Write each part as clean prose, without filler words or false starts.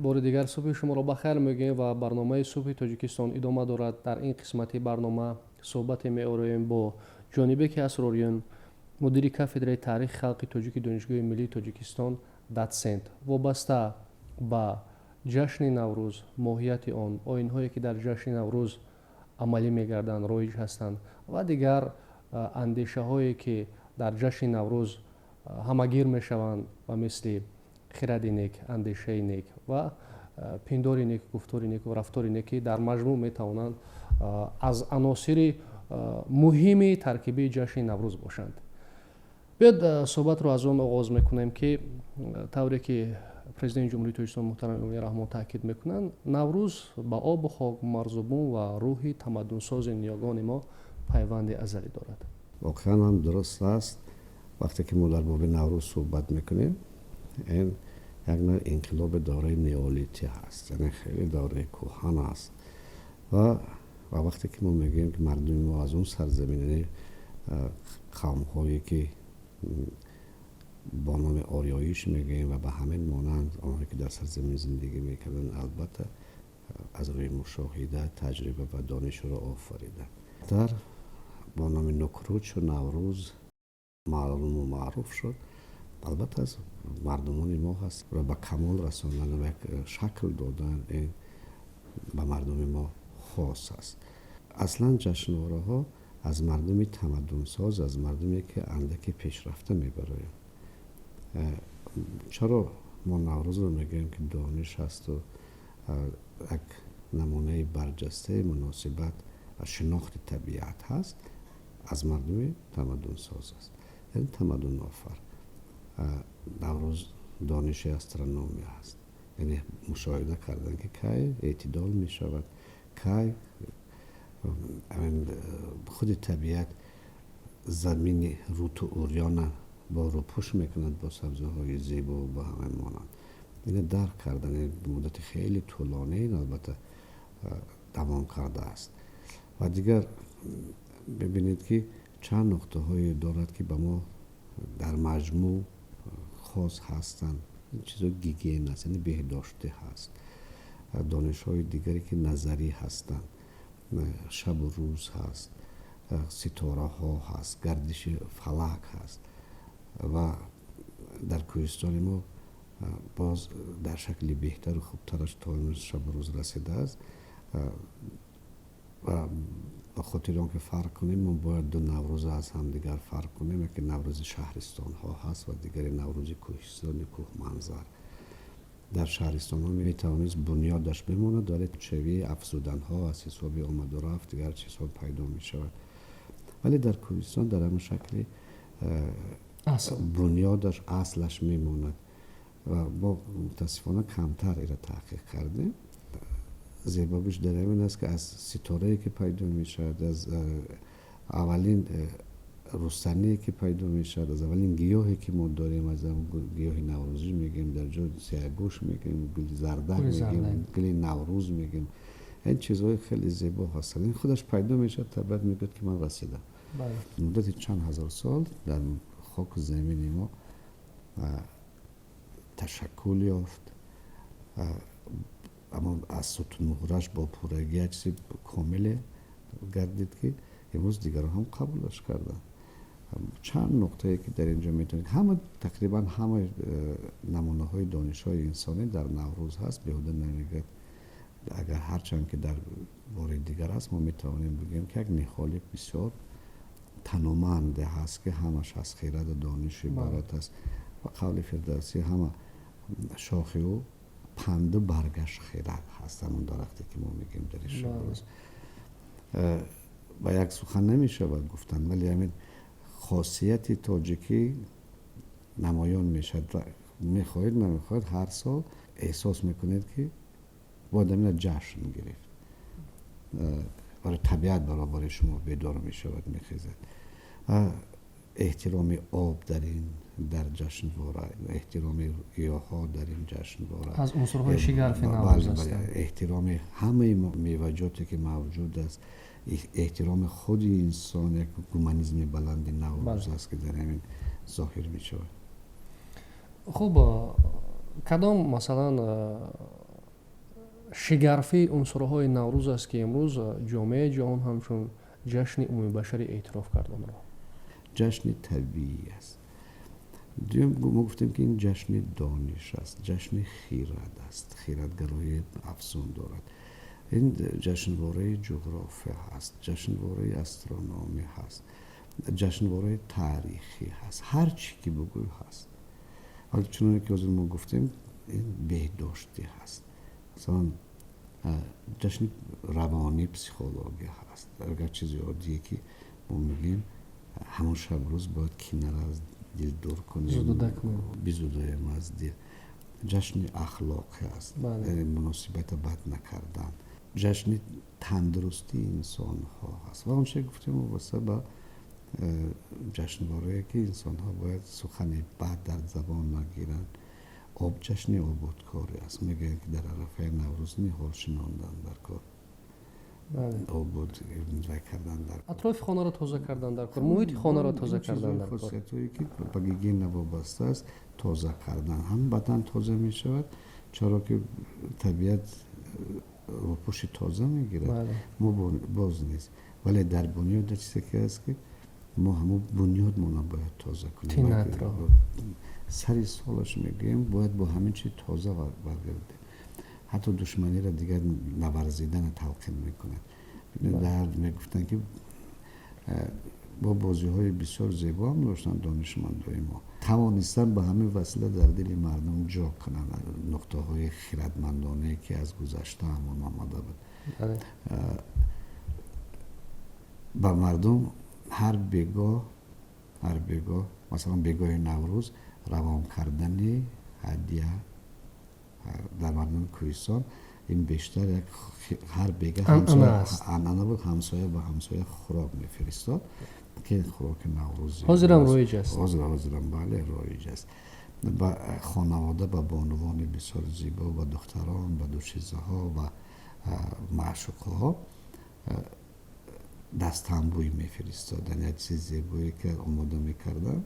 بار دیگر صبح شما را بخیر میگیم و برنامه صبح تاجیکستان ادامه دارد. در این قسمتی برنامه صحبت می‌آوریم با جانبک اسراریان، مدیر کافدرای تاریخ خلقی تاجیک دانشگاه ملی تاجیکستان داتسنت. وابسته به جشن نوروز، ماهیت آن، آیین‌هایی که در جشن نوروز عملی می‌گردند، رایج هستند و دیگر اندیشه‌هایی که در جشن نوروز همگیر می‌شوند و مثل خرد نیک، اندیشه نیک و پندار نیک، گفتار نیک و رفتار نیکی در مجموع می‌توانند از عناصر مهم ترکیبی جشن نوروز باشند. بیاید صحبت رو از آن آغاز میکنیم که طوری که پرزیدنت جمهوری تاجیکستان محترم امامی رحمان تاکید میکنند، نوروز با آب و خاک، مرزبون و روح تمدن ساز نیاگان ما پیوند ازلی دارد. واقعا هم درست است. وقتی که ما در باب نوروز صحبت میکنیم، این یک نوع انقلاب دوره نئولیتی هست، یعنی خیلی دوره کهن است و وقتی که ما میگیم که مردم ما از اون سرزمین، قوم هایی که با نام آریاییش میگیم و به همین مانند آنهایی که در سرزمین زندگی میکردن، البته از روی مشاهده، تجربه و دانش را آفریدن. در با نام نوروز و نوروز معلوم و معروف شد. البته از مردمان ما هست و به کمال رساندن و یک شکل دادن این به مردم ما خاص است. اصلا جشنواره ها از مردم تمدن ساز، از مردمی که اندکی پیشرفته میبرایم. چرا ما نوروز رو میگیم که دانش هست و یک نمونه برجسته مناسبت و شناخت طبیعت هست، از مردم تمدن ساز است، یعنی تمدن آفر. نوروز دانش استرونومی است، یعنی مشاهده کردن که کی اعتدال می شود، کی خود طبیعت زمین روت و اوریان با روپوش میکند با سبزه های زیبا و با همین مانند. اینه درک کردن مدت خیلی طولانی این البته دوام کرده است. و دیگر ببینید که چند نقطه های دارد که به ما در مجموع خاص هستند. این چیزا گیگین است، یعنی بهداشته هست. دانش های دیگری که نظری هستند، شب و روز هست، ستاره ها هست، گردش فلک هست و در کوهستان ما باز در شکل بهتر و خوبترش تا امروز شب و روز رسیده است و به خاطر آنکه فرق کنیم ما باید دو نوروز از هم دیگر فرق کنیم که نوروز شهرستان ها هست و دیگر نوروز کوهستان کوه منظر. در شهرستان ها می توانست بنیادش بماند، داره چوی افزودن ها از حسابی آمد و رفت دیگر چیزها پیدا می شود، ولی در کوهستان در همون شکل بنیادش اصلش می ماند و ما متاسفانه کمتر ایره تحقیق کردیم. زیباییش در این است که از ستاره‌ای که پیدا می شود، از اولین رستنی که پیدا می شود، از اولین گیاهی که ما داریم، از گیاه نوروزی میگیم، در جای سیاه‌گوش میگیم، گل زردک میگیم، گل نوروز میگیم. این چیزهای خیلی زیبا هستند. این خودش پیدا می شود، طبیعت میگه که من رسیدم. مدت چند هزار سال در خاک زمین ما تشکل یافت، اما از ستون مهرش با پورگی چیزی کامل گردید که امروز دیگر هم قبولش کردن. چند نقطه‌ای که در اینجا میتونید تقریبا همه نمونه های دانش های انسانی در نوروز هست. بهوده نمیگه، اگر هرچند که در باره دیگر هست ما میتوانیم بگیم که یک نهال بسیار تنومنده هست که همش از خیرات و دانش عبارت است و قول فردوسی همه شاخه و پند برگش خیرات هست، همون درختی که ما میگیم درش نوروز. و یک سخن نمیشه و گفتن، ولی همین خاصیت تاجیکی نمایان میشد. میخواهید نمیخواهید هر سال احساس میکنید که باید همین جشن گرفت. برای طبیعت برابر شما بیدار میشود، میخیزد. احترام آب در جشنواره، احترام گیاها در این جشنواره، از عنصرهای شگرف نوروز هستند. احترام همه میوه‌جاتی که موجود است، احترام خود انسان، یک گومانیسم بلند نوروز است که در همین ظاهر می شود. خب کدام مثلا шигарфи унсурҳои наврӯз аст ки имрӯз ҷомеаи ҷаҳон ҳамчун ҷашни умумибашарӣ эътироф кард онро. جشن طبیعی است. ما گفتیم که این جشن دانش است، جشن خیرات است، خیراتگرایی افزون دارد. این جشنواره جغرافیا هست، جشنواره استرونومی هست، جشنواره تاریخی هست، هر چی که بگوی هست. حالا چون که از ما گفتیم این بهداشتی هست، مثلا جشن روانی پسیخولوژی هست. اگر چیزی عادیه که ما میگیم همون شب روز باید کینه از دل دور کنیم، بیزودایم از دل. جشن اخلاقی است، مناسبت بد نکردن، جشن تندرستی انسان ها هست. و اونچه گفتیم واسه با جشنواره که انسان ها باید سخن بد در زبان نگیرن. جشن آبادکاری است، میگه که در عرفه نوروز نهال شناندن در کار، آباد کردن در کار، اطراف خانه را تازه کردن در کار، محیط خانه را تازه کردن در کار. خاصیتایی که به گیگین وابسته است تازه کردن. هم بدن تازه می شود چرا که طبیعت روپوش تازه میگیرد. ما باز نیست، ولی در بنیاد چیزی که هست که ما همون بنیاد ما باید تازه کنیم. سری سالش میگیم باید با همین چیز تازه برگردیم. حتی دشمنی را دیگر نورزیدن تلقین میکنند. در میگفتن که با بازی های بسیار زیبا هم داشتن دانشمندای ما، توانستن به همین وسیله در دل مردم جا کنند نقطه های خردمندانه که از گذشته همون آمده بود. با مردم هر بگاه مثلا بگاه نوروز روان کردن هدیه در مردم کوهستان این بیشتر یک هر بگاه همسایه بود، همسایه با همسایه خوراک میفرستاد که خوراک نوروزی حاضرم رایج است. حاضرم بله رایج است. با خانواده با بانوان بسیار زیبا و دختران و دوشیزه ها و معشوقه ها دستنبوی میفرستادن، یک چیز زیبایی که آماده میکردن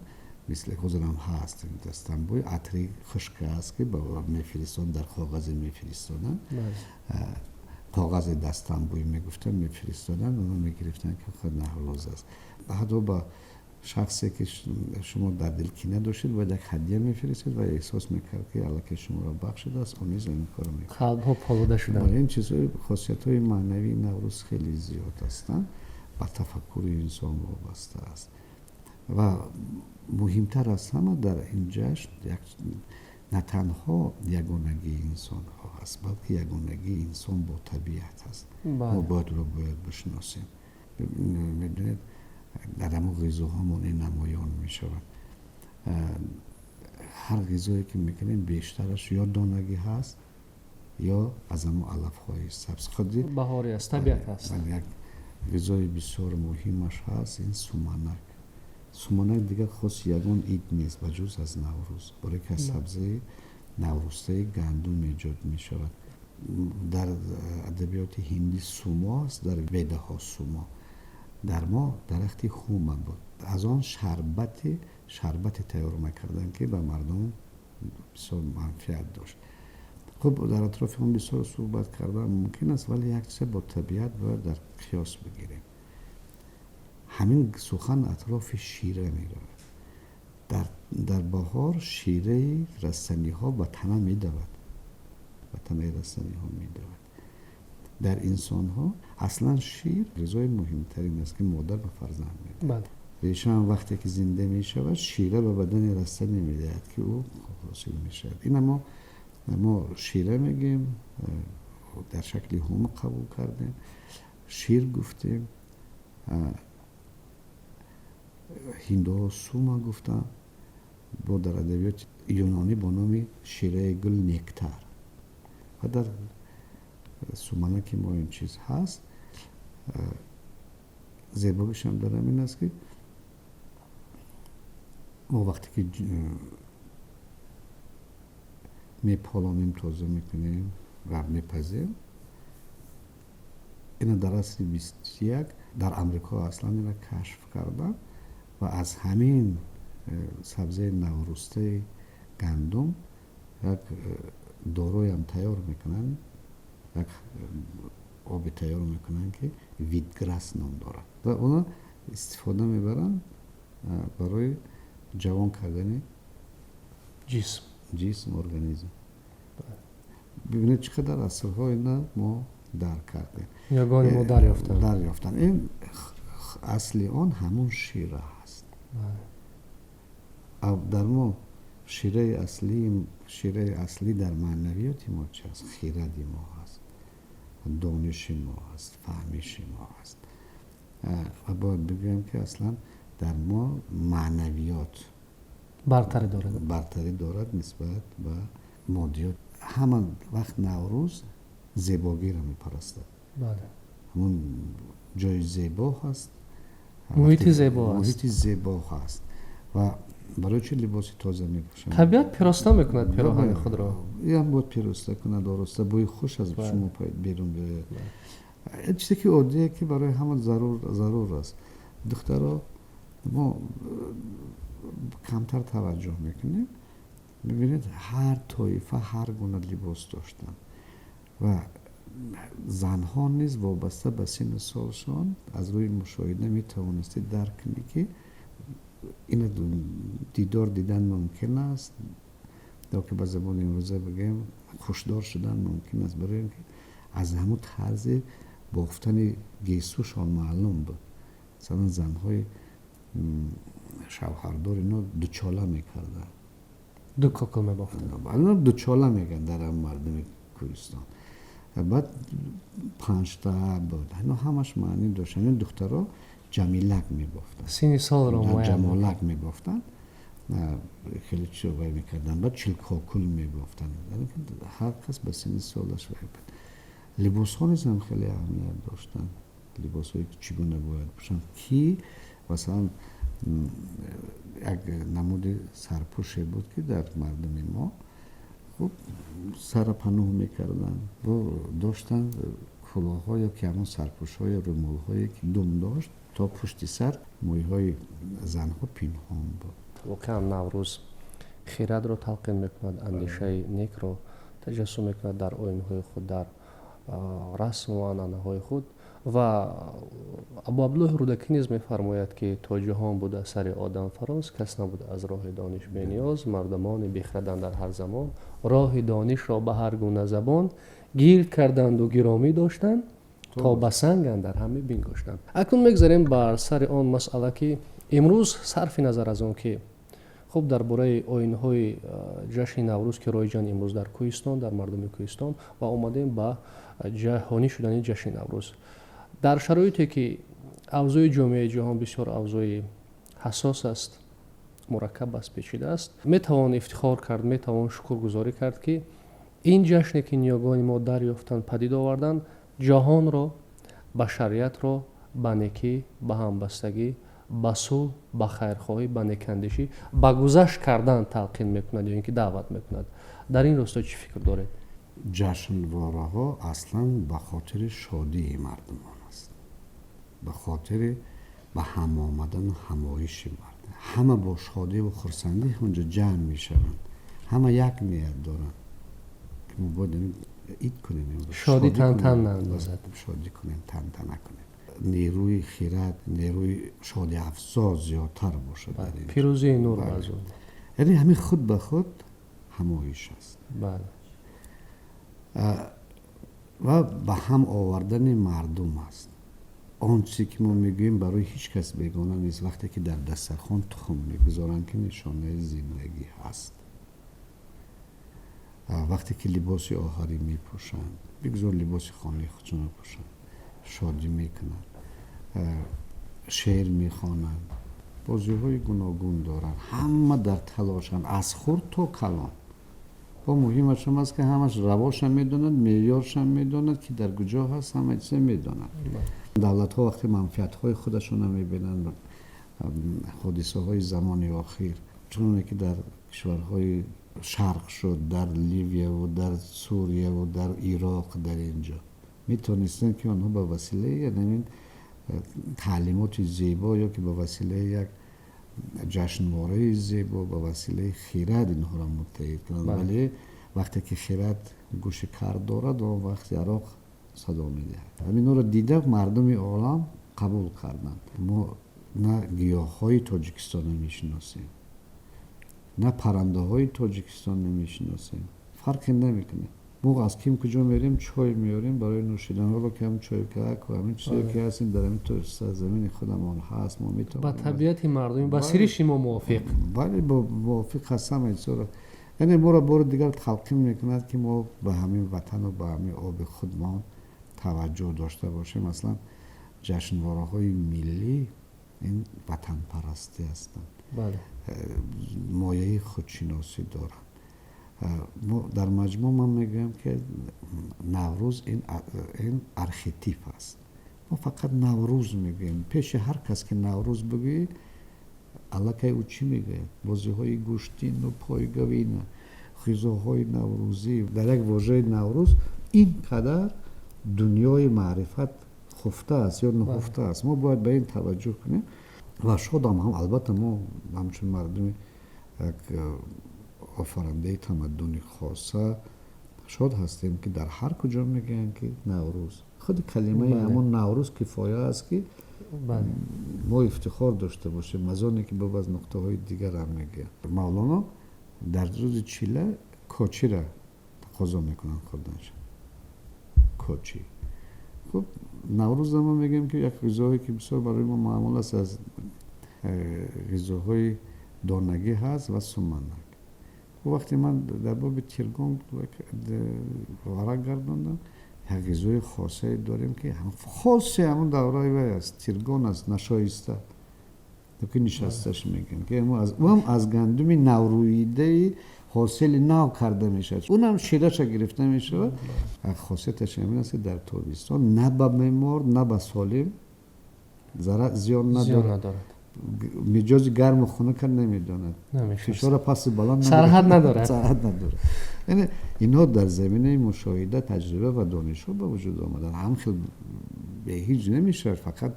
مثل حاضرم هست. این دستنبوی عطری خشک است که با میفرستادن، در کاغذ میفرستادن، کاغذ دستنبوی میگفتن میفرستادن و میگرفتن که خود نوروز است. حتی با شخصی که شما در دل کینه داشتید و یک هدیه میفرستید و احساس میکرد که الله که شما را بخشیده است، اون این کارو میکنه. قلب‌ها پالوده شدن. این چیزهای خاصیت‌های معنوی نوروز خیلی زیاد هستند، با تفکر انسان وابسته است. و مهمتر از همه در این جشن نه تنها یگانگی انسان ها هست، بلکه یگانگی انسان با طبیعت هست. ما باید بشناسیم. میدونید در همون غذاهامون این نمایان میشود. هر غذایی که میکنیم بیشترش یا دانگی هست یا از همون علفهای سبز خودی بهاری است، طبیعت هست. یک غذای بسیار مهمش هست این سومانک دیگر خاص یگان اید نیست بجز از نوروز، برای که سبزه نوروزته گندم ایجاد می شود. در ادبیات هندی سوما است، در ویده ها سوما. در ما درخت خوم بود، از آن شربت تیار میکردن که به مردم بسیار منفعت داشت. خب در اطراف هم بسیار صحبت کردن ممکن است، ولی یک چیز با طبیعت باید در قیاس بگیریم. همین سخن اطراف شیره می رود. در بهار شیره رستنی ها به تنه می دود، به تنه رستنی ها می دود. در انسان ها اصلا شیر غذای مهمترین است که مادر به فرزند می دهد. ریشه هم وقتی که زنده می شود شیره به بدن رستنی می دهد که او حاصل می شود. این ما شیره میگیم، در شکل هوم قبول کردیم، شیر گفتیم، هندوها سوما گفتن، با در ادبیات یونانی با نام شیره گل نکتر. و در سومانه که ما این چیز هست زیباییش هم دارم این است که ما وقتی که میپالانیم تازه میکنیم و میپزیم، این در اصل 21 در امریکا اصلا این را کشف کردن و از همین سبزه نورسته گندم یک داروی هم تیار میکنن یک آبی تیار میکنن که ویتگراس نام دارد و اونا استفاده میبرن برای جوان کردن جسم ارگانیسم. ببینید چقدر اثرهای اینا ما درک کردیم، یگان ما دریافتن. این اصلی آن همون شیره هست. در ما شیره اصلی در معنویات ما چی هست؟ خیرد ما هست، دانش ما هست، فهمیش ما هست. و باید بگویم که اصلا در ما معنویات برتری دارد نسبت به مادیات. همان وقت نوروز زیباگی را میپرستد. همون جای زیبا هست، محیط زیبا هست و برای چه لباسی تازه میپوشند؟ طبیعت پیراسته میکند پیراهن خود را. این باید پیراسته کند، درسته، بوی خوش از شما بیرون بیاید. چیزی که عادیه که برای همه ضرور است. دخترها ما کمتر توجه میکنیم. ببینید هر طایفه هر گونه لباس داشتن و زنها نیز وابسته به سن سالشان از روی مشاهده میتوانستی درک کنی که این دیدن ممکن است، یا که به زبان امروزه بگیم خوشدار شدن ممکن است، برای اینکه از همون طرز بافتن گیسوشان معلوم بود. مثلا زنهای شوهردار اینا دوچاله میکردن، دو کاکل میبافتن. اینا دوچاله میگن در مردم کوهستان. بعد 5 تا بود، اینا همش معنی داشتن. این دخترها جمیلک میبافتن، سینی سال رو جمالک میبافتن، خیلی چوبای میکردن. بعد چلکاکل میبافتن، هر کس به سینی سالش بود. لباس ها نیز هم خیلی اهمیت داشتن. لباس هایی که چگونه باید باشن، کی مثلا یک نمود سرپوشی بود که در مردم ما خب سرپناه میکردن و داشتن کلاه های که همون سرپوش های رمال هایی که دم داشت تا پشت سر موی های زن ها پنهان بود. واقعا نوروز خیرد رو تلقین میکند، اندیشه نیک رو تجسم میکند در آیین های خود، در رسم و عنعنه های خود. و ابو عبدالله رودکی نیز میفرماید که تا جهان بوده سر آدم فراز، کس نبوده از راه دانش بینیاز. مردمان بیخردند در هر زمان، راه دانش را به هر گونه زبان. گیر کردند و گرامی داشتند، تا به سنگ اندر همه بینگاشتند. اکنون میگذاریم بر سر آن مسئله که امروز صرف نظر از آن که خب درباره آیین‌های جشن نوروز که رایجان امروز در کوهستان، در مردم کوهستان، و آمدیم به جهانی شدن جشن نوروز در شرایطی که اوضاع جامعه جهان بسیار اوضاع حساس است، مرکب است، پیچیده است، میتوان افتخار کرد، میتوان شکرگزاری کرد که این جشنی که نیاگان ما دریافتند، پدید آوردن، جهان را، بشریت را به نیکی، به همبستگی، به صلح، به خیرخواهی، به نیکاندیشی، به گذشت کردن تلقین میکند یا اینکه دعوت میکند. در این راستا چی فکر دارید؟ جشنواره ها اصلا به خاطر شادی مردمان است، به خاطر به هم آمدن و همایش مردم. همه با شادی و خرسندی اونجا جمع میشوند، همه یک نیت دارن که ما باید عید کنیم، شادی تن نندازد، شادی کنیم، تن نکنیم. نیروی خیرت، نیروی شادی افزا زیادتر باشه در این پیروزی نور بازو. یعنی همین خود به خود همایش است. بله. و به هم آوردن مردم است. آن چیزی که ما میگوییم برای هیچ کس بیگانه نیست. وقتی که در دسترخوان تخم میگذارن که نشانه زندگی هست. وقتی که لباس آخری میپوشند، بگذار لباس خانه خودشون بپوشند، شادی میکنند، شعر میخوانند، بازی های گوناگون دارند، همه در تلاشند، از خرد تا کلان. با مهمش هم است که همش رواش هم میدونند، معیارش هم میدونند که در کجا هست، همه چیز میدونند. دولت ها وقتی منفعت های خودشون هم میبینند، حادثه های زمان اخیر چون که در کشورهای شرق شد، در لیبی و در سوریه و در عراق، در اینجا میتونستن که آنها با وسیله یعنی تعلیمات زیبا یا که با وسیله یک جشنواره زیبا، با وسیله خیرت اینها را متحد کنند. وقتی که خرد گوش کار دارد و وقت یراق صدا میدهد. همین رو دیده مردم عالم قبول کردند. ما نه گیاه های تاجیکستان نمیشناسیم، نه پرنده های تاجیکستان نمیشناسیم، فرقی نمیکنه. ما از کیم کجا میریم چای میاریم برای نوشیدن، حالا که هم چای کاک و همین چیزایی که هستیم در همین تو سرزمین خودمان هست ما میتونیم. با طبیعت مردم با سریش ما موافق. بله موافق هستم اینطور. یعنی ما را بار دیگر تلقین میکند که ما به همین وطن و به همین آب خودمان توجه داشته باشیم. مثلا جشنواره های ملی این وطن پرستی هستند. بله. مایه خودشناسی دارند. در مجموع من میگم که نوروز این ارخیتیپ است. ما فقط نوروز میگیم. پیش هر کس که نوروز بگی علاقه او چی میگه؟ بازی های گوشتین و پایگوین، غذاهای نوروزی. در یک واژه نوروز این قدر دنیای معرفت خفته است یا نهفته است. ما باید به این توجه کنیم و شادم هم البته ما همچون مردم یک آفرنده تمدن خاصه شاد هستیم که در هر کجا میگن که نوروز. خود کلمه همون نوروز کفایه است که ما افتخار داشته باشیم. از آنی که به از نقطه های دیگر هم میگه. مولانا در روز چیله کاچی را تقاضا میکنن خودش. کاچی. خب نوروز ما میگیم که یک غذایی که بسیار برای ما معمول است از غذاهای دانگی هست و سمنک. وقتی من در باب تیرگون ورق گرداندم یک غذای خاصی داریم که خاصی همون دوره وی است. تیرگون است، نشایسته که نشستش میگن که اون از گندم نورویده حاصل نو کرده میشه. اونم شیرش گرفته میشه. خاصیتش همین است در تابستان نه به بیمار نه به سالم ضرر زیان ندارد. مجاز گرم و خنک نمیداند. فشار پس بلند سرحد نداره. یعنی اینها در زمینه مشاهده، تجربه و دانش به وجود آمدن. هم خیلی به هیچ نمیشه، فقط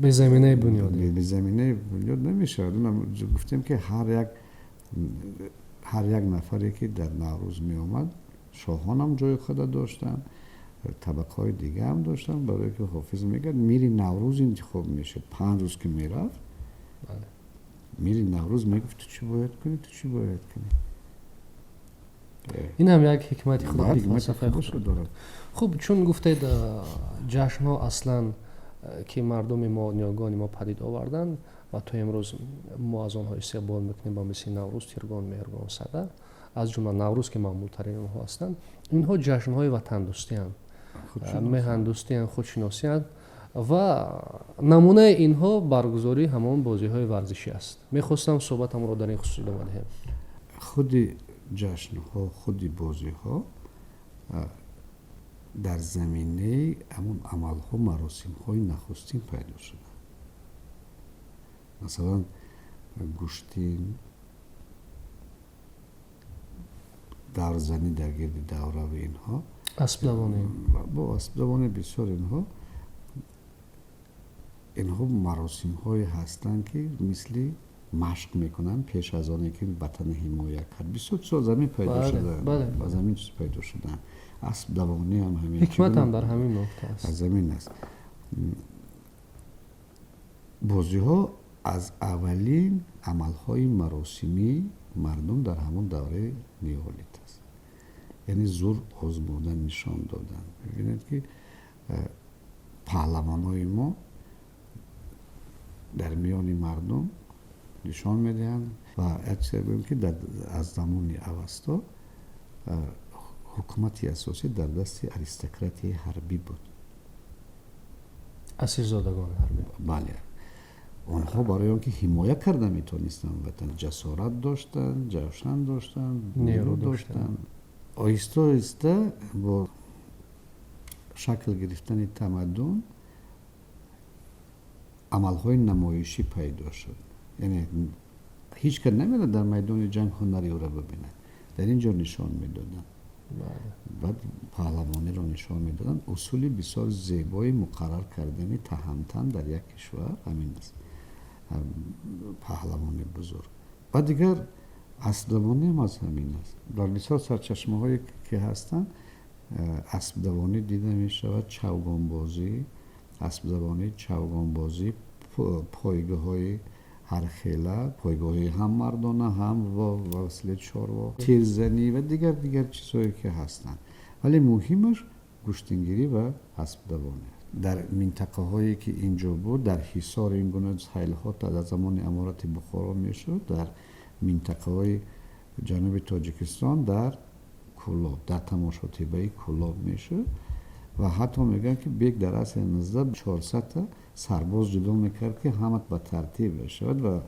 به زمینه بنیادی. به زمینه بنیاد نمیشه. گفتیم که هر یک نفری که در نوروز می آمد، شاهان هم جای خود داشتن، طبقه های دیگه هم داشتن. برای که حافظ میگه میری نوروز انتخاب میشه. 5 روز که میرفت میری نوروز میگفت تو چی باید کنی، تو چی باید کنی. این هم یک حکمت خود فلسفه خود دارد. خوب، چون گفتید جشن ها اصلا که مردم ما نیاگان ما پدید آوردن و تا امروز ما از آنها استقبال میکنیم با مثل نوروز، تیرگان، مهرگان، صدر، از جمله نوروز که معمول ترین اونها هستند. اینها جشن های وطن دوستی هستند، مهن دوستی هستند، خودشناسی هستند و نمونه اینها برگزاری همان بازی های ورزشی است. میخواستم صحبتم را در این خصوص ادامه دهم. خود جشن ها، خود بازی ها در زمینه همون عمل ها، مراسم های نخستین پیدا شده. مثلا گوشتین، دورزنی در گرد دوره و اینها، اسب دوانی، با اسب دوانی بسیار اینها مراسم های هستند که مثل مشق میکنن پیش از آنی که وطن حمایت کرد. بسیار چیزا زمین پیدا شده. با زمین چیز پیدا شدن. اسب دوانی هم همین. حکمت هم در همین نقطه است. از زمین است. بازی ها از اولین عمل های مراسمی مردم در همون دوره نیولیت است. یعنی زور آزمودن، نشان دادن. ببینید که پهلوان های ما در میان مردم نشان میدهند و اکثر بگیم که از زمان اوستا حکومتی اساسی در دست اریستوکراتی حربی بود. اسیرزادگان حربی. بله. آنها برای آنکه حمایت کرده میتونستند وطن، جسارت داشتند، جوشن داشتند، نیرو داشتند. آهسته آهسته با شکل گرفتن تمدن عملهای نمایشی پیدا شد. یعنی هیچ که نمیره در میدان جنگ هنری او را ببینه. در اینجا نشان میدادن. بعد پهلوانی را نشان میدادن. اصولی بسیار زیبای مقرر کردن تهمتن در یک کشور همین است. پهلوان بزرگ. و دیگر اسب‌دوانی هم از همین است. در بسیار سرچشمه هایی که هستند اسب‌دوانی دیده می شود، چوگان بازی، اسب‌دوانی، چوگان بازی، پایگاه های هر خیله، پایگاه های هم مردانه هم و وسیله چاروا، تیرزنی و دیگر چیزهایی که هستند. ولی مهمش گوشتنگیری و اسب‌دوانی. در منطقه هایی که اینجا بود، در حصار این گونه سیل ها در زمان امارت بخارا میشد، در منطقه های جنوب تاجیکستان در کلاب، در تماشا طبعی کلاب میشد و حتی میگن که بیگ در اصل 400 سرباز جدا میکرد که همه به ترتیب بشود و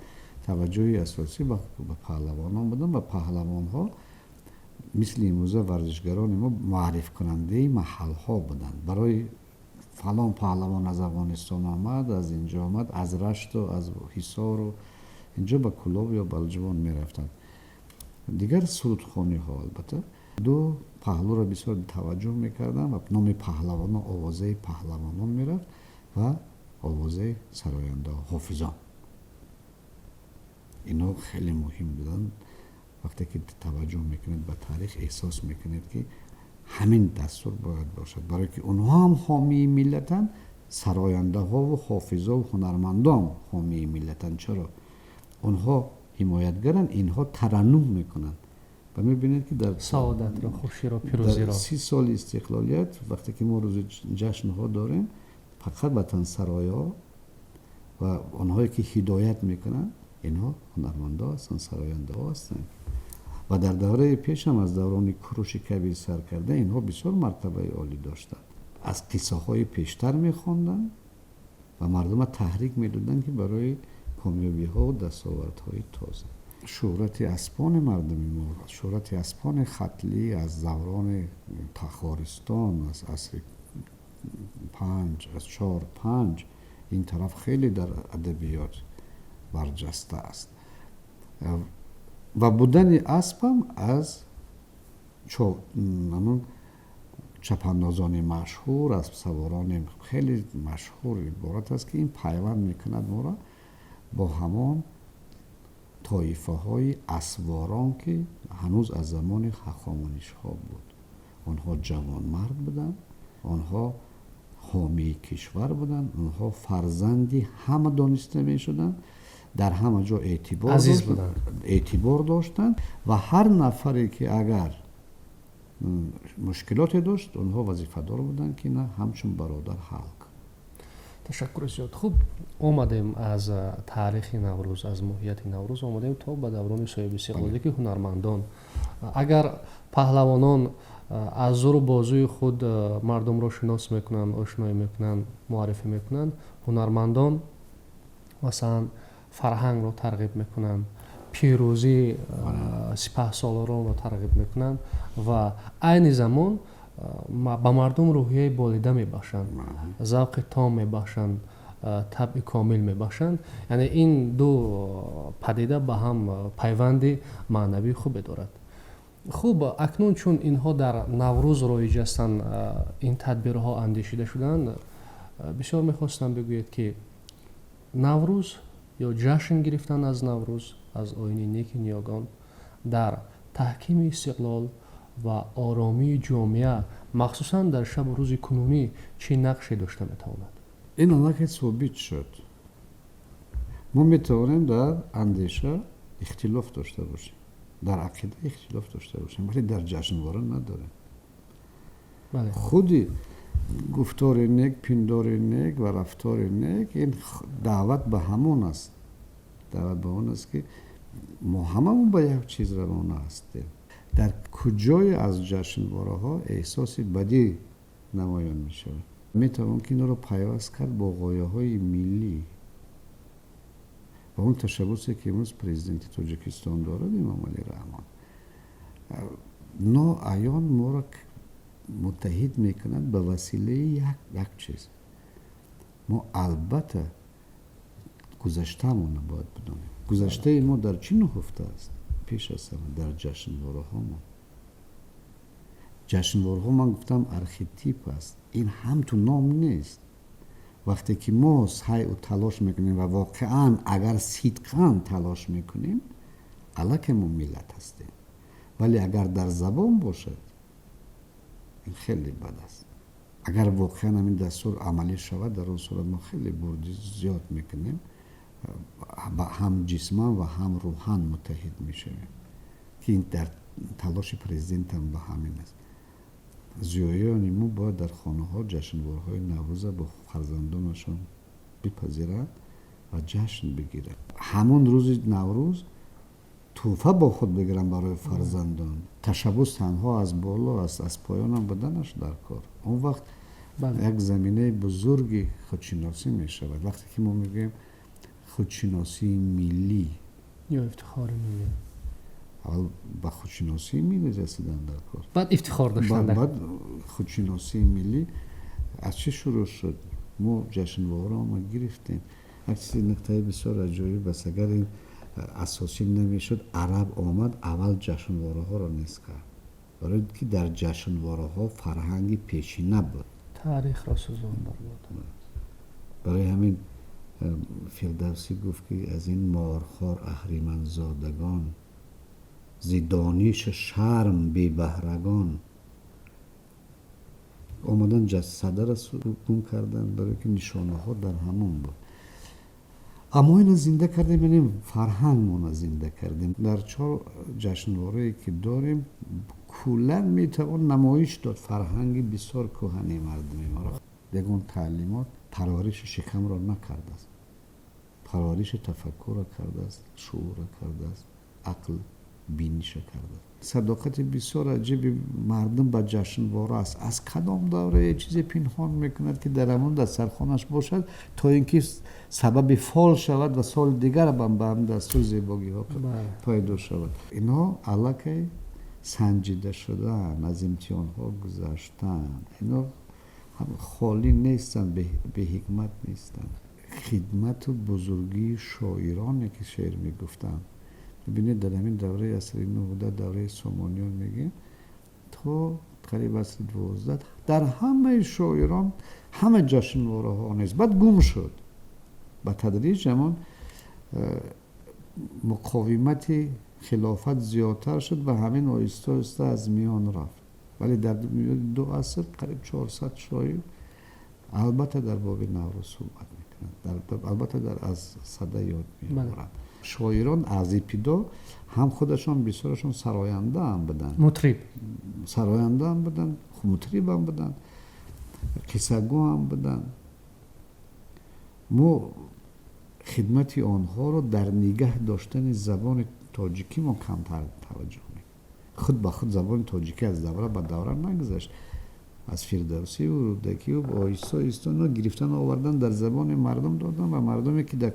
توجه اساسی به پهلوانان بودن و پهلوان ها مثل امروزه ورزشگران ما معرف کننده محل ها بودن. برای فلان پهلوان از افغانستان آمد، از اینجا آمد، از رشت و از حصار و اینجا به کلاب یا بلجوان میرفتند. دیگر سرودخوانی ها البته دو پهلو را بسیار توجه میکردن و نام پهلوانان آوازه پهلوانان میرفت و آوازه سراینده حافظان. اینا خیلی مهم بودن. وقتی که توجه میکنید به تاریخ احساس میکنید که همین دستور باید باشد، برای که اونها هم حامی ملتن، سراینده ها و حافظا و هنرمندان حامی ملتن. چرا؟ اونها حمایتگرن، اینها ترنم میکنن و میبینید که در سعادت را، خوشی را، پیروزی را. 30 سال استقلالیت وقتی که ما روز جشن ها داریم، فقط وطن سرایا و اونهایی که هدایت میکنن اینها هنرمندا هستن، سراینده ها هستن. و در دوره پیش هم از دوران کوروش کبیر سر کرده اینها بسیار مرتبه عالی داشتند. از قصه های پیشتر میخواندن و مردم تحریک میدادن که برای کامیابی ها و دستاورد های تازه. شهرت اسپان مردمی ما، شهرت اسپان ختلی از دوران تخارستان، از عصر 5 از 4-5 این طرف خیلی در ادبیات برجسته است. و بودن اسب هم از چپاندازان مشهور، اسب سواران خیلی مشهور عبارت است که این پیوند میکند ما را با همان طایفه های اسواران که هنوز از زمان هخامنشی ها بود. آنها جوان مرد بودن، آنها حامی کشور بودن، آنها فرزندی همه دانسته می شدن، در همه جا اعتبار داشتند و هر نفری که اگر مشکلاتی داشت اونها وظیفه دار بودن که نه همچون برادر حل. تشکر زیاد. خوب آمدیم از تاریخ نوروز، از ماهیت نوروز آمدیم تا به دوران صاحب استقلالی که هنرمندان، اگر پهلوانان از زور و بازوی خود مردم را شناس میکنن، آشنایی میکنن، معرفی میکنن، هنرمندان مثلا فرهنگ را ترغیب میکنن، پیروزی سپهسالاران را ترغیب میکنن و عین زمان با مردم روحیه بالیده میباشند، ذوق تام میباشند، طبع کامل میباشند. یعنی این دو پدیده با هم پیوند معنوی خوبی دارد. خوب، اکنون چون اینها در نوروز رایج هستند، این تدبیرها اندیشیده شدند، بسیار میخواستم بگویید که نوروز یا جشن گرفتن از نوروز، از آیین نیک نیاگان در تحکیم استقلال و آرامی جامعه مخصوصا در شب و روز کنونی چه نقشی داشته میتواند؟ این نقش ثابت شد. ما میتوانیم در اندیشه اختلاف داشته باشیم، در عقیده اختلاف داشته باشیم، ولی در جشنواره نداریم. بله. خودی گفتار نیک، پندار نیک و رفتار نیک این دعوت به همون است. دعوت به اون است که ما هممون با یک چیز روانه هستیم. در کجای از جشنواره ها احساس بدی نمایان می شود. می توان که این را پیوست کرد با غایه های ملی و اون تشبوسی که امروز پرزیدنت تاجیکستان دارد، امام علی رحمان، ناعیان ما را متحد می کند به وسیله یک چیز. ما البته گذشته مون باید بدانیم. گذشته ما در چی نهفته است؟ پیش از همه در جشنواره ها ما. جشنواره ها من گفتم ارخیتیپ است. این هم تو نام نیست. وقتی که ما سعی و تلاش میکنیم و واقعا اگر صدقاً تلاش میکنیم الک ما ملت هستیم. ولی اگر در زبان باشد این خیلی بد است. اگر واقعا همین دستور عملی شود در اون صورت ما خیلی بردی زیاد میکنیم، هم جسمان و هم روحان متحد میشویم که این در تلاش پرزیدنت هم به همین است. زیایان ما باید در خانه ها جشنوارهای نوروز با فرزندانشان بپذیرند و جشن بگیرند. همون روز نوروز توفه با خود بگیرن برای فرزندان. تشبث تنها از بالا است، از پایان هم بدنش در کار. اون وقت یک زمینه بزرگی خودشناسی می شود. وقتی که ما میگیم خودشناسی ملی یا افتخار ملی، اول با خودشناسی ملی رسیدن در کار، بعد افتخار داشتن. بعد خودشناسی ملی از چه شروع شد؟ ما جشنواره ما گرفتیم. یک چیز نکته بسیار عجیبی است. اگر این اساسی نمیشد عرب آمد اول جشنواره ها را نیست کرد، برای که در جشنواره ها فرهنگی پیشینه بود، تاریخ را سوزانده بود. برای همین فردوسی گفت که از این مارخوار اهریمن زادگان، زی دانش شرم بی بهرگان، آمدن جسده را گم کردن برای که نشانه ها در همون بود. اما اینو زنده کردیم، یعنی فرهنگ ما زنده کردیم. در 4 جشنواره که داریم کلا میتوان نمایش داد فرهنگی بسیار کهنی مردمی ما را. دیگه تعلیمات پرورش شکم را نکرده است، پرورش تفکر را کرده است، شعور را کرده است، عقل بینش کرده است. صداقت بسیار عجیبی مردم به جشنواره است. از کدام دوره چیزی پنهان میکند که در همون دسترخوانش باشد تا اینکه سبب فال شود و سال دیگر به هم دستور زیبایی ها پیدا شود. اینا الکی سنجیده شدن، از امتحان ها گذشتن. اینا خالی نیستن، به حکمت نیستن. خدمت و بزرگی شاعرانی که شعر میگفتن، ببینید در همین دوره عصر نهضت، دوره سامانیان میگه تا قریب عصر 12 در همه شاعران همه جشنواره ها نیست. بعد گم شد. با تدریج همون مقاومت خلافت زیادتر شد و همین آهسته آهسته از میان رفت. ولی در 2 عصر قریب 400 شاعر البته در باب نوروز صحبت میکنند، البته در از صده یاد میبرند. شاعران از ابتدا هم خودشان بسیارشان سراینده هم بدن، مطرب سراینده هم بدن، مطرب هم بدن، قصه‌گو هم بدن. ما خدمت آنها رو در نگه داشتن زبان تاجیکی ما کمتر توجه میکنیم. خود به خود زبان تاجیکی از دوره به دوره نگذشت. از فردوسی و رودکی و آهسته آهسته اینا گرفتن آوردن در زبان مردم دادن و مردمی که در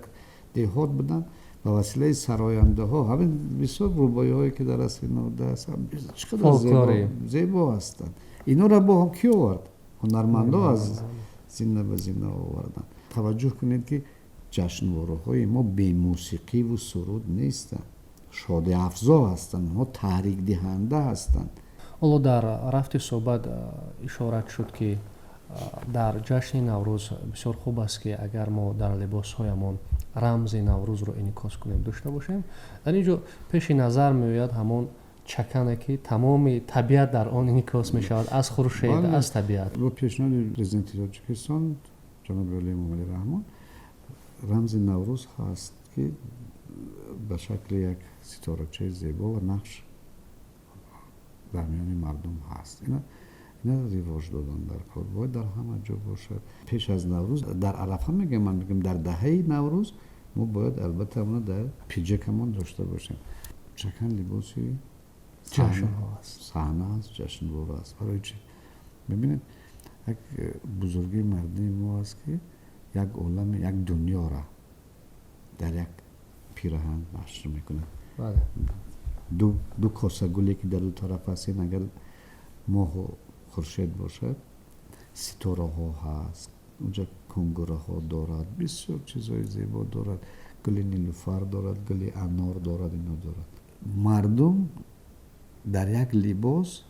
دهات بودن به وسیله سراینده ها همین بسیار روبایی هایی که در اصل نوده هستن چقدر زیبا هستند. اینا را با هم کی آورد؟ هنرمندا از زینه به زینه آوردن. توجه کنید که جشنواره های ما بی موسیقی و سرود نیستند، شادی افزا هستند، ما تحریک دهنده هستند. حالا در رفت صحبت اشارت شد که در جشن نوروز بسیار خوب است که اگر ما در لباسهایمان رمز نوروز رو انعکاس کنیم داشته باشیم. در اینجا پیش نظر میآید همون چکنه که تمام طبیعت در آن انعکاس می شود، از خورشید، از طبیعت. با پیشنهاد پرزیدنت تاجیکستان جناب ولی محمد رحمان رمز نوروز هست که به شکل یک ستارچه زیبا و نقش در میان مردم هست. اینا رواج دادن در کار باید در همه جا باشد. پیش از نوروز در عرفه من میگم در دهه نوروز ما باید البته اونو در پیجکمون داشته باشیم. چکن لباسی صحنه است، جشنواره است. برای چی؟ ببینید یک بزرگی مردمی ما است که یک عالم، یک دنیا را در یک پیراهن نشر میکنه. بله. دو کاسه گلی که در دو طرف هستین، اگر ماه و خورشید باشد، ستاره ها هست، اونجا کنگره ها دارد، بسیار چیزهای زیبا دارد، گل نیلوفر دارد، گل انار دارد، اینا دارد. مردم در یک لباس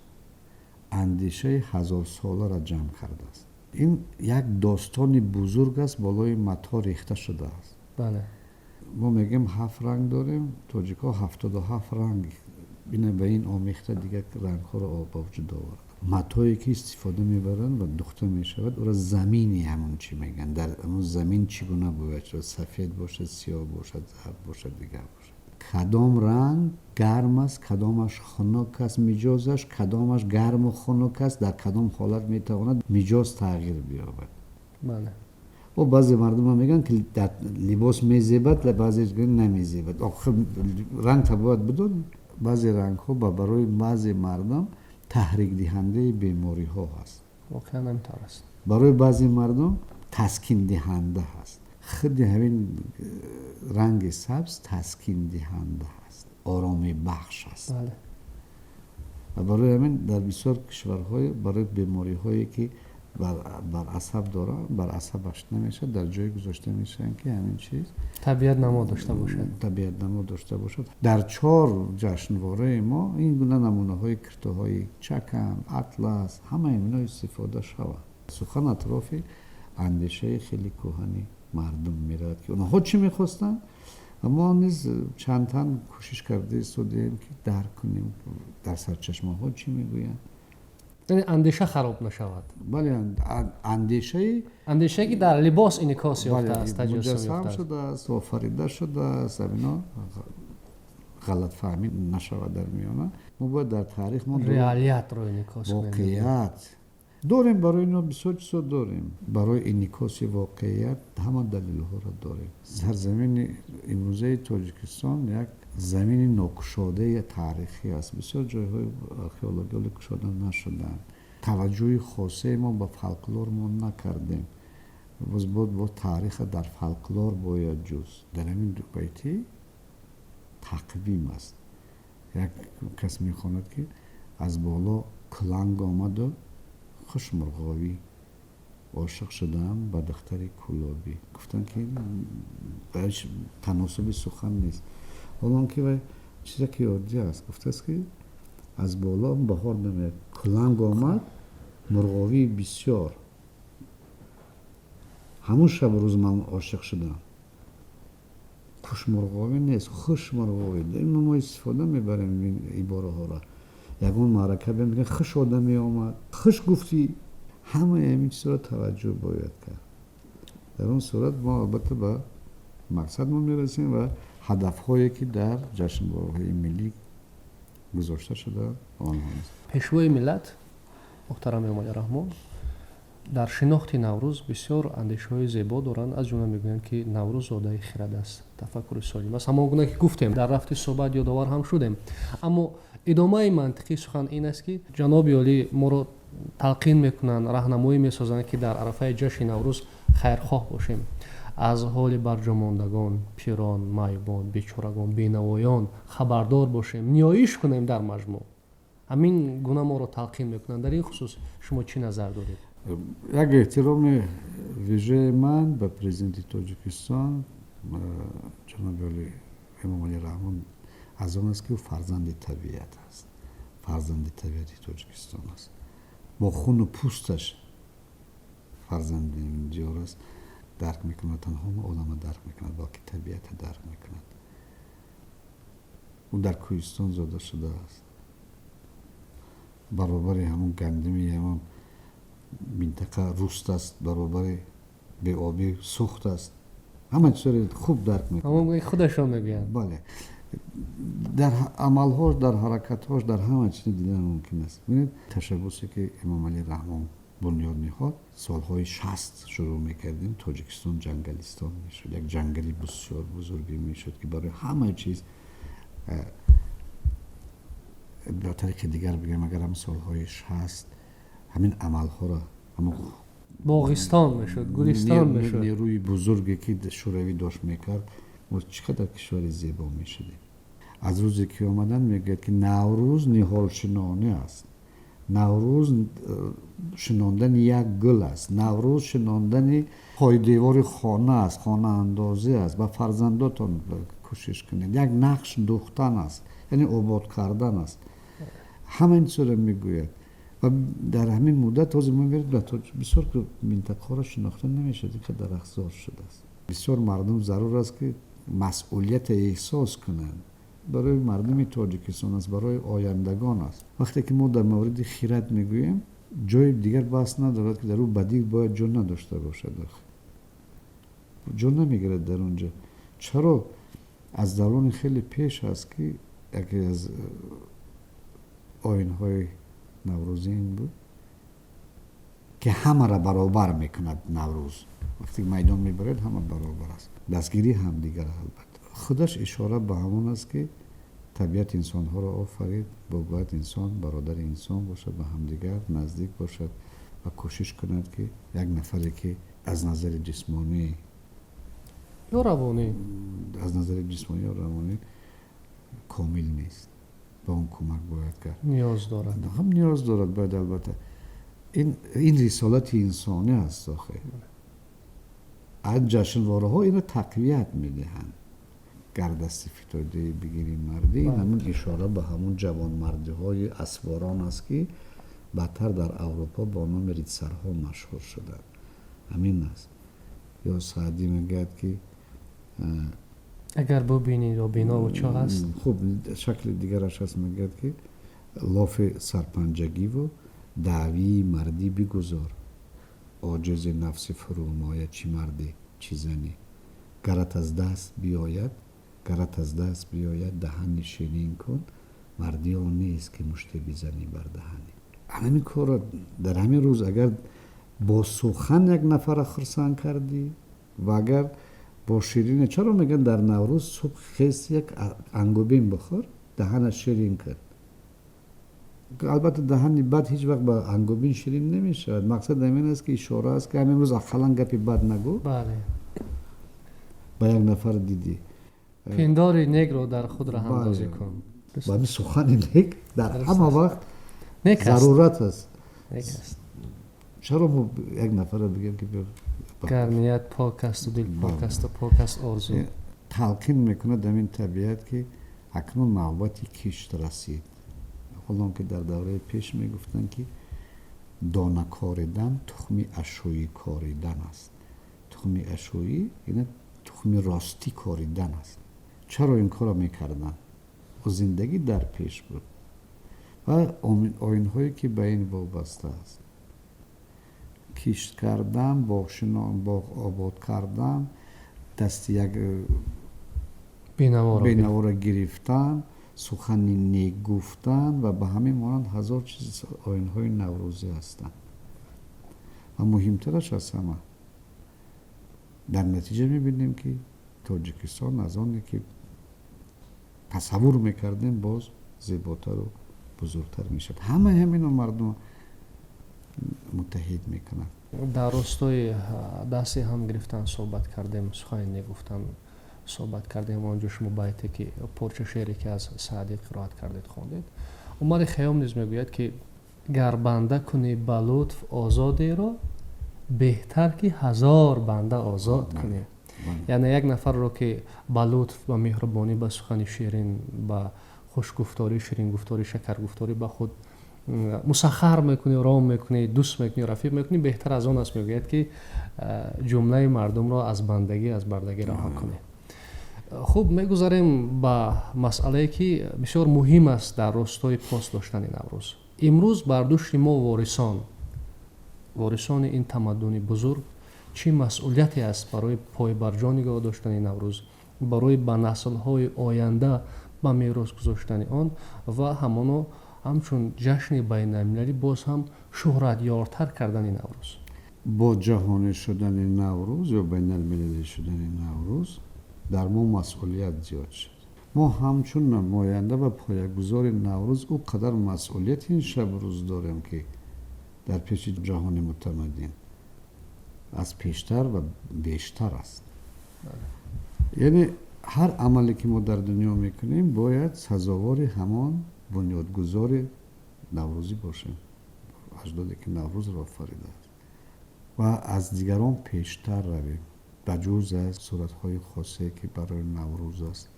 اندیشه 1000 ساله را جمع کرده است. این یک داستان بزرگ است، بالای متا ریخته شده است. بله. ما میگیم 7 رنگ داریم، تاجیک ها 77 رنگ. اینه به این آمیخته دیگه رنگ ها رو با وجود آورد. متایی که استفاده میبرن و دوخته میشود او را زمینی همون چی میگن. در همون زمین چگونه باید شد، سفید باشد، سیاه باشد، زرد باشد، دیگر باشد. کدام رنگ گرم است، کدامش خنک است مجازش، کدامش گرم و خنک است، در کدام حالت میتواند مجاز تغییر بیابد. بله. و بعضی مردم ها میگن که در لباس میزیبد، بعضی میگن نمیزیبد. آخه رنگ تا باید بدون. بعضی رنگ ها برای بعضی مردم تحریک دهنده بیماری ها هست. واقعا همینطور است. برای بعضی مردم تسکین دهنده هست. خود همین رنگ سبز تسکین دهنده هست، آرامی بخش است. بله. و برای همین در بسیار کشورهای برای بیماری هایی که بر عصب داره، بر عصبش نمیشه، در جای گذاشته میشن که همین چیز طبیعت نما داشته باشد. طبیعت نما داشته باشد. در 4 جشنواره ما این گونه نمونه های کرته های چکن، اطلس، همه اینا استفاده شود. سخن اطراف اندیشه خیلی کهنی مردم میرد که اونها چی میخواستن، اما نیز چند تن کوشش کرده استودیم که درک کنیم در سرچشمه ها چی میگوین. یعنی اندیشه خراب نشود. بله، اندیشه که در لباس انعکاس یافته است، تجسم مجسم یافته است. شده است، آفریده شده است. اینا غلط فهمی نشود در میانه. ما باید در تاریخ ما ریالیت رو انعکاس کنیم. واقعیت داریم، برای اینا بسیار چیزا داریم. برای انعکاس واقعیت همه دلیل ها را داریم. سرزمین امروزه تاجیکستان یک زمین ناگشاده تاریخی است. بسیار جایهای آرکئولوژی گشاده نشدن. توجه خاصه ما به فولکلور ما نکردیم. با تاریخ در فولکلور باید جز. در همین دو بیتی تقویم است. یک کس میخواند که از بالا کلنگ آمد و خوش مرغاوی عاشق شدم با دختر کلابی. گفتن که بهش تناسب سخن نیست. حالا که چیزی که عادی است، گفته است که از بالا بهار نمیاد، کلنگ آمد مرغاوی بسیار. همون شب روز من عاشق شدم. خوش مرغاوی نیست، خوش مرغاوی. این ما استفاده میبریم این عباره ها را. یکون معرکه میگه خوش آدمی آمد، خوش گفتی. همه این چیزا را توجه باید کرد. در اون صورت ما البته به مقصد ما میرسیم و هدف هایی که در جشنواره‌های ملی گذاشته شده آنها است. پیشوای ملت محترم امام رحمان در شناخت نوروز بسیار اندیشه‌های زیبا دارند. از جمله میگویند که نوروز زاده خرد است، تفکر سالم است. همون گونه که گفتیم در رفت صحبت یادآور هم شدیم. اما ادامه منطقی سخن این است که جناب عالی ما رو تلقین میکنند، راهنمایی میسازند که در عرفه جشن نوروز خیرخواه باشیم. از حال برجاماندگان، پیران، معیوبان، بیچارگان، بینوایان خبردار باشیم، نیایش کنیم در مجموع. همین گونه ما رو تلقین میکنند. در این خصوص شما چی نظر دارید؟ یک احترام ویژه من به پرزیدنت تاجیکستان جناب علی امام علی رحمان از آن است که او فرزند طبیعت است. فرزند طبیعت تاجیکستان است. با خون و پوستش فرزند این دیار است. درک میکند، تنها آدم درک میکند، بلکه طبیعت درک میکند. او در کوهستان زاده شده است. برابر همون گندمی همون منطقه روست است، برابر به آبی سوخت است. همه چیز خوب درک میکند. همون خودشون میگن. بله. در عملهاش، در حرکتهاش، در همه چیز دیدن ممکن است. ببینید تشبوسی که امام علی رحمان بنیاد میخواد سالهای 60 شروع میکردیم. تاجیکستان جنگلستان میشد، یک جنگلی بسیار بزرگی میشد که برای همه چیز به طریق دیگر بگم اگر هم سالهای 60 همین عملها را همون باغستان میشد، گلستان میشد. نیروی بزرگی که شوروی داشت میکرد و چقدر کشور زیبا میشدیم. از روزی که آمدن میگه که نوروز نهال شنانه است. نوروز شناندن یک گل است. نوروز شناندن پای دیوار خانه است، خانه اندازی است. با فرزنداتون کوشش کنید. یک نقش دوختن است، یعنی آباد کردن است. همین چیزا میگوید و در همین مدت تازه میبرید بسیار منطقه را شناخته نمیشد که در اخزار شده است. بسیار مردم ضرور است که مسئولیت احساس کنند برای مردم تاجیکستان است، برای آیندگان است. وقتی که ما در مورد خیرات میگوییم جای دیگر بحث ندارد که در اون بدیل باید جون نداشته باشد، جون نمیگیرد در اونجا. چرا؟ از دوران خیلی پیش است که یکی از آیین‌های نوروزی این بود که همه را برابر میکند. نوروز وقتی میدان میبرد همه برابر است، دستگیری هم دیگر. البته خودش اشاره به همون است که طبیعت انسان ها را آفرید، باید انسان برادر انسان باشد، به همدیگر نزدیک باشد و کوشش کند که یک نفری که از نظر جسمانی یا روانی یا روانی کامل نیست، به اون کمک باید کرد. نیاز دارد. هم نیاز دارد. باید البته این رسالت انسانی است. آخه از جشنواره ها اینو تقویت میدهند. گرد سفیدی بگیریم مردی، این همون اشاره به همون جوان مردی های اسواران است که بعدتر در اروپا با نام ریتسرها مشهور شدند. همین است. یا سعدی میگه که اگر ببینید و بینا و چه هست. خب شکل دیگرش هست، میگه که لاف سرپنجگی و دعوی مردی بگذار، عاجز نفس فرومایه چی مردی چی زنی، گرت از دست بیاید دهن شیرین کن، مردی آن نیست که مشت بزنی بر دهنی. همین کار در همین روز اگر با سخن یک نفر خرسان کردی و اگر با شیرین، چرا میگن در نوروز صبح خیس یک انگوبین بخور دهنش شیرین کرد. البته دهنی بد هیچ وقت با انگوبین شیرین نمیشه. مقصد همین است که اشاره است که همین روز اقلا گپی بد نگو. بله. با یک نفر دیدی پنداری نگ رو در خود را اندازی کن. با همین سخن نگ در همه وقت ضرورت است. چرا ما یک نفر رو بگیم که گرمیت پاک است و دل پاک است و پاک است آرزو. تلقین میکنه در این طبیعت که اکنون نوبتی کشت رسید. حالا که در دوره پیش میگفتن که دانه کاریدن تخم اشویی کاریدن است. تخم اشویی یعنی تخم راستی کاریدن است. چرا این کار میکردن؟ و زندگی در پیش بود و آیین‌هایی که به این وابسته است. کشت کردن، باغ آباد کردن، دست یک بینوا را گرفتن، سخن نیک گفتن و به همین مانند هزار چیز آیین‌های نوروزی هستند. و مهمترش از همه در نتیجه میبینیم که تاجیکستان از آنی که تصور میکردیم باز زیباتر و بزرگتر میشد. همین مردم متحد میکنن. در راستای دستی هم گرفتن صحبت کردیم، سخن نگفتن صحبت کردیم. آنجا شما بایتی که پرچه شعری که از سعدی قرائت کردید خوندید. عمر خیام نیز میگوید که گر بنده کنی به لطف آزادی را، بهتر که هزار بنده آزاد کنی. یعنی یک نفر رو که با لطف و مهربانی، با سخن شیرین، با خوشگفتاری، شیرین گفتاری، شکر گفتاری به خود مسخر میکنی، رام میکنی، دوست میکنی، رفیق میکنی، بهتر از آن است میگوید که جمله مردم را از بندگی رها کنی. خوب میگذاریم با مسئله که بسیار مهم است در راستای پاس داشتن نوروز. امروز بر دوش ما وارثان این تمدن بزرگ چه مسئولیتی است برای پای برجا نگاه داشتن نوروز، برای به نسل‌های آینده به میراث گذاشتن آن و همچون جشن بین المللی باز هم شهرت یارتر کردن نوروز. با جهانی شدن نوروز یا بین المللی شدن نوروز در ما مسئولیت زیاد شد. ما همچون نماینده و پایه‌گذار نوروز او قدر مسئولیت این شب روز داریم که در پیش جهان متمدن از پیشتر و بیشتر است. یعنی هر عملی که ما در دنیا میکنیم باید سزاوار همان بنیادگذار نوروزی باشیم، اجدادی که نوروز را آفریده و از دیگران پیشتر رویم. بجز از صورت‌های خاصی که برای نوروز است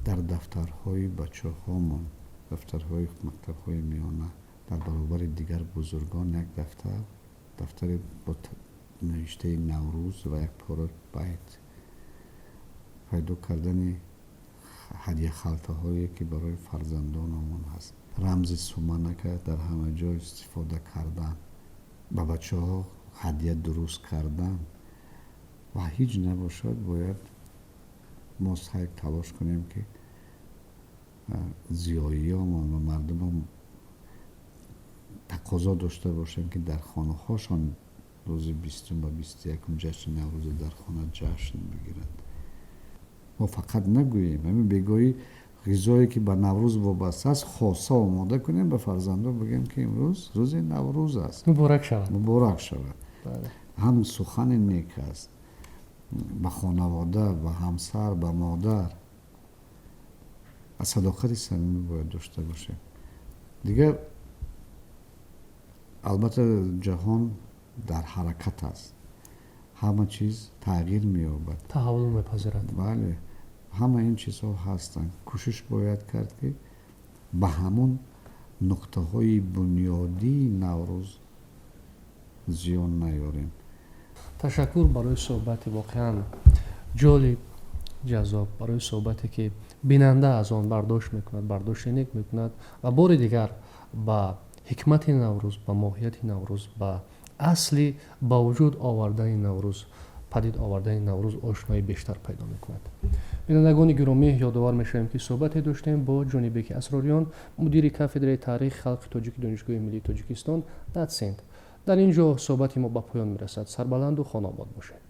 در دفترهای بچه هامون، دفترهای مکتب‌های میانه، در برابر دیگر بزرگان یک دفتر با نوشته نوروز و یک پاره بیت пайдо кардани ҳадия халтаҳое ки барои фарзандонамон ҳаст, рамзи суманака дар ҳама ҷо истифода кардан, ба бачаҳо ҳадия дуруст кардан ва ҳеҷ набошад, бояд мо сай талош кунем ки зиёиёмон ва мардумон тақозо дошта бошем ки дар хонаҳошон рӯзи 20 ва 21 ҷашни наврӯза дар хона ҷашн бигиранд. мо фақат нагӯем, ҳамин бегоҳӣ ғизое ки ба наврӯз вобаста аст хоса омода кунем, ба фарзандон бигем ки имрӯз рӯзи наврӯз аст, муборак шавад. ҳам сухани нек аст ба хонавода, ба ҳамсар, ба модар, садоқати самимӣ бояд дошта бошем. дигар албатта ҷаҳон дар ҳаракат аст, ҳама чиз тағйир меёбад, таҳаввул мепазирад. бале, ҳама ин чизҳо ҳастанд. кӯшиш бояд кард ки ба ҳамон нуқтаҳои бунёдии наврӯз зиён наёрем. ташаккур барои суҳбати воқеан ҷолиб, ҷаззоб, барои суҳбате ки бинанда аз он бардошт мекунад, бардошти нек мекунад ва бори дигар ба ҳикмати наврӯз, ба моҳияти наврӯз, ба асли ба вуҷуд овардани наврӯз, падид овардани наврӯз ошноӣ бештар пайдо мекунад. бинандагони гиромӣ, ёдовар мешавем ки суҳбате доштем бо ҷонибеки асрориён, мудири кафедраи таърихи халқи тоҷики донишгоҳи миллии Тоҷикистон дар Синд. дар ин ҷо суҳбати мо ба поён мерасад. Сарбаланду хонобод бошед.